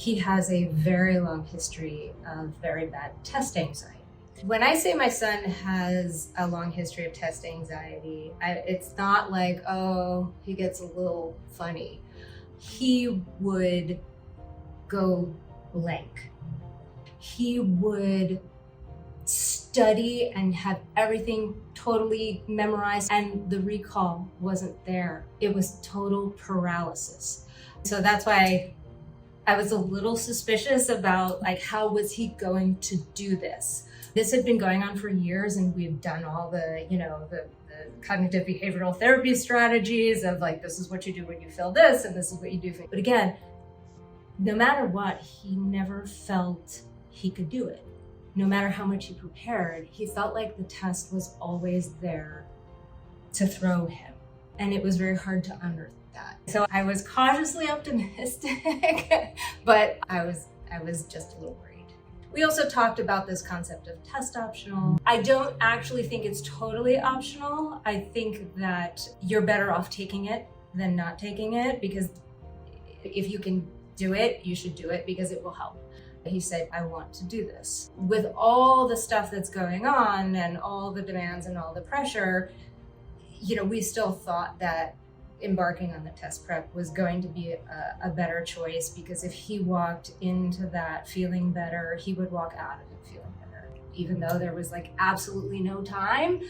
he has a very long history of very bad test anxiety. When I say my son has a long history of test anxiety, it's not like, oh, he gets a little funny. He would go blank. He would study and have everything totally memorized, and the recall wasn't there. It was total paralysis. So that's why I was a little suspicious about, like, how was he going to do this? This had been going on for years, and we've done all the cognitive behavioral therapy strategies of, like, this is what you do when you feel this, and this is what you do. But again, no matter what, he never felt he could do it. No matter how much he prepared, he felt like the test was always there to throw him. And it was very hard to unearth that. So I was cautiously optimistic, but I was just a little worried. We also talked about this concept of test optional. I don't actually think it's totally optional. I think that you're better off taking it than not taking it, because if you can do it, you should do it because it will help. He said, I want to do this. With all the stuff that's going on and all the demands and all the pressure, we still thought that embarking on the test prep was going to be a better choice, because if he walked into that feeling better, he would walk out of it feeling better. Even though there was like absolutely no time,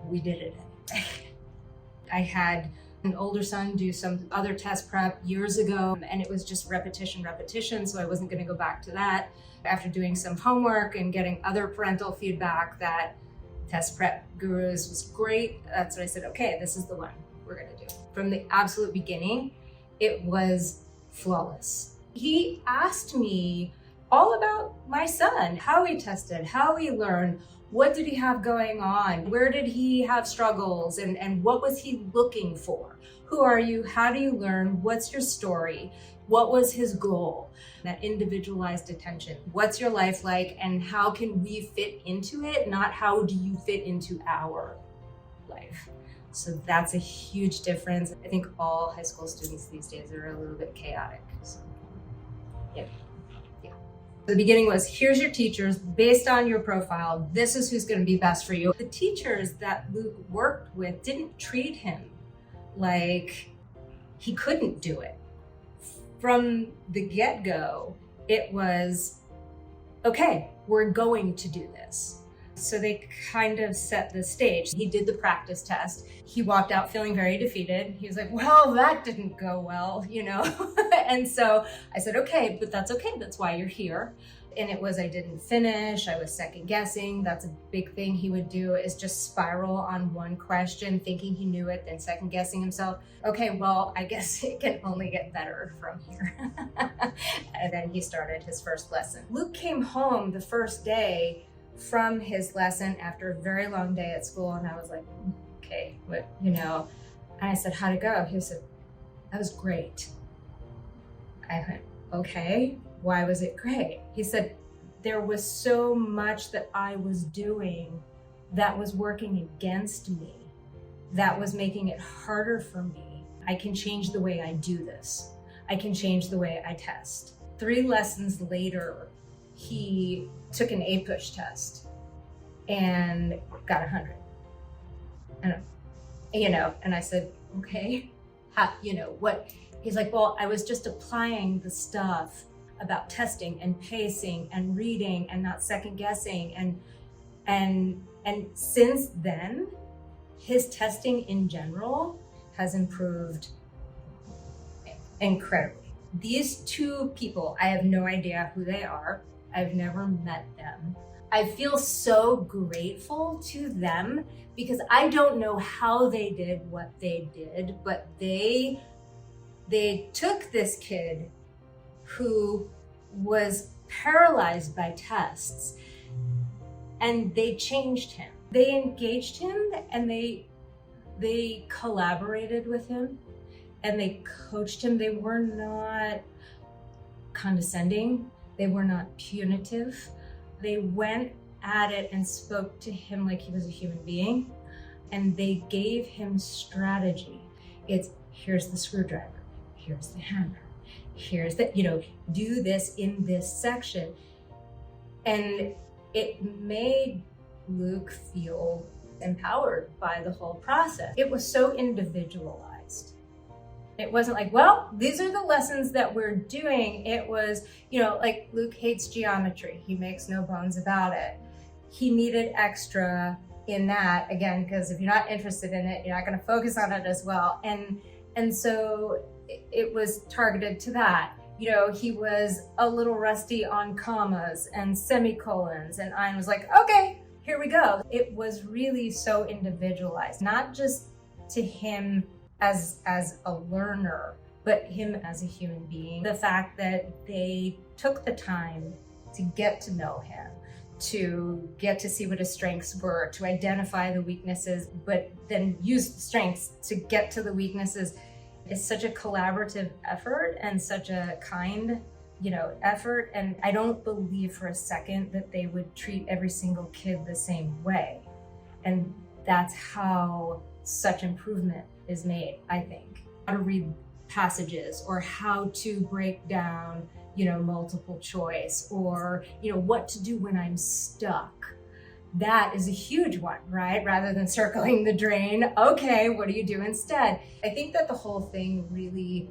we did it anyway. I had an older son do some other test prep years ago, and it was just repetition, so I wasn't going to go back to that. After doing some homework and getting other parental feedback that test prep gurus was great, that's when I said, okay, this is the one we're going to do. From the absolute beginning, it was flawless. He asked me all about my son, how he tested, how he learned, what did he have going on, where did he have struggles, and what was he looking for? Who are you? How do you learn? What's your story? What was his goal? That individualized attention. What's your life like, and how can we fit into it? Not how do you fit into our life. So that's a huge difference. I think all high school students these days are a little bit chaotic. So, yeah. The beginning was, here's your teachers, based on your profile, this is who's going to be best for you. The teachers that Luke worked with didn't treat him like he couldn't do it. From the get-go, it was, okay, we're going to do this. So they kind of set the stage. He did the practice test. He walked out feeling very defeated. He was like, well, that didn't go well, And so I said, okay, but that's okay. That's why you're here. And it was, I didn't finish. I was second guessing. That's a big thing he would do, is just spiral on one question, thinking he knew it, then second guessing himself. Okay, well, I guess it can only get better from here. And then he started his first lesson. Luke came home the first day from his lesson after a very long day at school, and I was like, okay, what, and I said, how'd it go? He said, that was great. I went, okay, why was it great? He said, there was so much that I was doing that was working against me, that was making it harder for me. I can change the way I do this. I can change the way I test. 3 lessons later, he took an A-push test and got 100. And I said, okay, what? He's like, well, I was just applying the stuff about testing and pacing and reading and not second guessing. And since then, his testing in general has improved incredibly. These 2 people, I have no idea who they are. I've never met them. I feel so grateful to them, because I don't know how they did what they did, but they took this kid who was paralyzed by tests, and they changed him. They engaged him, and they collaborated with him, and they coached him. They were not condescending. They were not punitive. They went at it and spoke to him like he was a human being, and they gave him strategy. It's, here's the screwdriver, here's the hammer, Here's that, do this in this section. And it made Luke feel empowered by the whole process. It was so individualized. It wasn't like, well, these are the lessons that we're doing. It was, like Luke hates geometry. He makes no bones about it. He needed extra in that, again, because if you're not interested in it, you're not going to focus on it as well. And so it was targeted to that. He was a little rusty on commas and semicolons, and I was like, okay, here we go. It was really so individualized, not just to him as a learner, but him as a human being. The fact that they took the time to get to know him, to get to see what his strengths were, to identify the weaknesses, but then use the strengths to get to the weaknesses. It's such a collaborative effort and such a kind, effort. And I don't believe for a second that they would treat every single kid the same way. And that's how such improvement is made, I think. How to read passages, or how to break down, multiple choice, or, what to do when I'm stuck. That is a huge one, right? Rather than circling the drain, okay, what do you do instead? I think that the whole thing really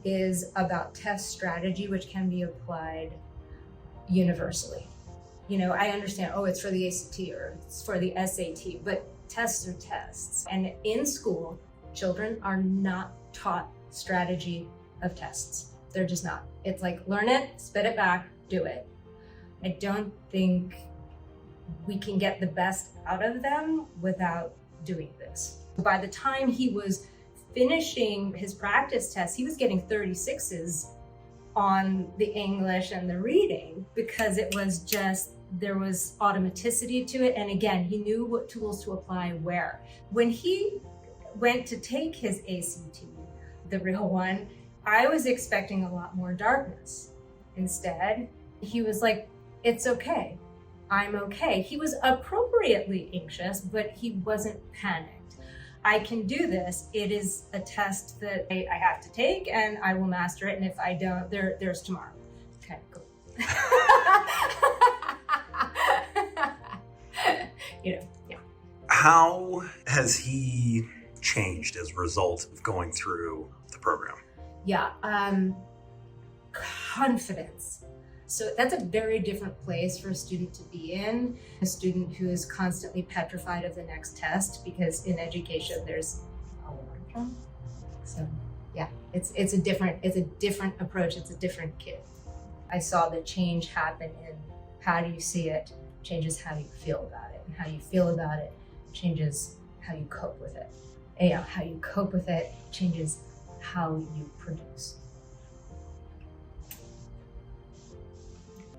is about test strategy, which can be applied universally. I understand, it's for the ACT or it's for the SAT, but tests are tests. And in school, children are not taught strategy of tests. They're just not. It's like, learn it, spit it back, do it. I don't think we can get the best out of them without doing this. By the time he was finishing his practice test, he was getting 36s on the English and the reading, because it was just, there was automaticity to it. And again, he knew what tools to apply where. When he went to take his ACT, the real one, I was expecting a lot more darkness. Instead, he was like, it's okay. I'm okay. He was appropriately anxious, but he wasn't panicked. I can do this. It is a test that I have to take, and I will master it. And if I don't, there's tomorrow. Okay, cool. Yeah. How has he changed as a result of going through the program? Yeah, confidence. So that's a very different place for a student to be in, a student who is constantly petrified of the next test, because in education there's a lot. So yeah, it's a different approach. It's a different kid. I saw the change happen in how do you see it changes how you feel about it, and how you feel about it changes how you cope with it. And, how you cope with it changes how you produce.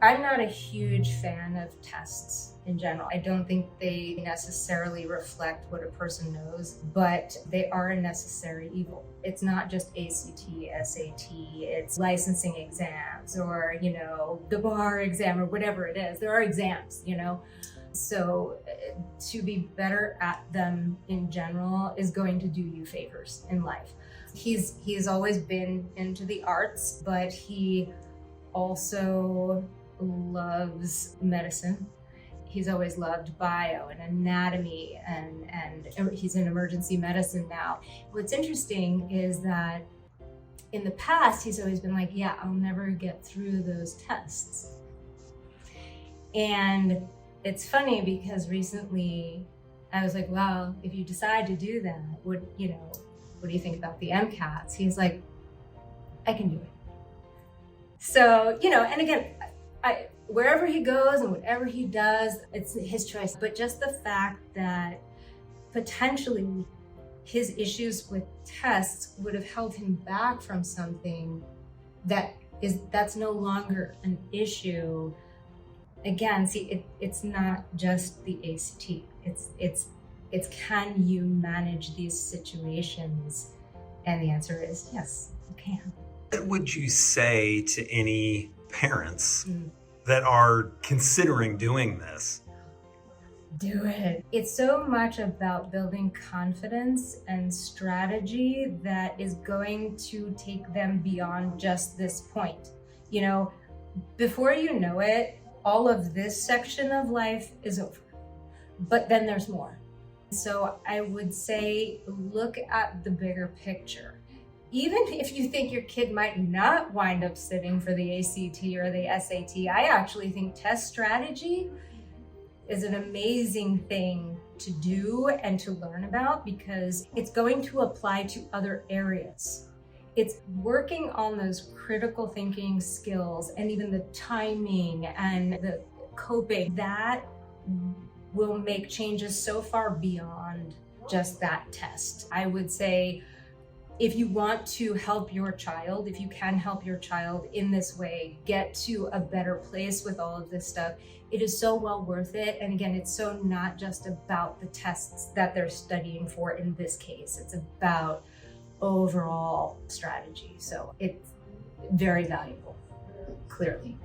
I'm not a huge fan of tests in general. I don't think they necessarily reflect what a person knows, but they are a necessary evil. It's not just ACT, SAT, it's licensing exams, or, the bar exam, or whatever it is. There are exams, So to be better at them in general is going to do you favors in life. He's always been into the arts, but he also loves medicine. He's always loved bio and anatomy, and he's in emergency medicine now. What's interesting is that in the past, he's always been like, yeah, I'll never get through those tests. And it's funny because recently I was like, well, if you decide to do that, what do you think about the MCATs? He's like, I can do it. So, and again, wherever he goes and whatever he does, it's his choice. But just the fact that potentially his issues with tests would have held him back from something that's no longer an issue. Again, see, it's not just the ACT. It's can you manage these situations? And the answer is yes, you can. What would you say to any parents that are considering doing this? Do it. It's so much about building confidence and strategy that is going to take them beyond just this point. You know, before you know it, all of this section of life is over. But then there's more. So I would say look at the bigger picture. Even if you think your kid might not wind up sitting for the ACT or the SAT, I actually think test strategy is an amazing thing to do and to learn about because it's going to apply to other areas. It's working on those critical thinking skills and even the timing and the coping that will make changes so far beyond just that test. I would say if you want to help your child, if you can help your child in this way, get to a better place with all of this stuff, it is so well worth it. And again, it's so not just about the tests that they're studying for in this case, it's about overall strategy. So it's very valuable, clearly.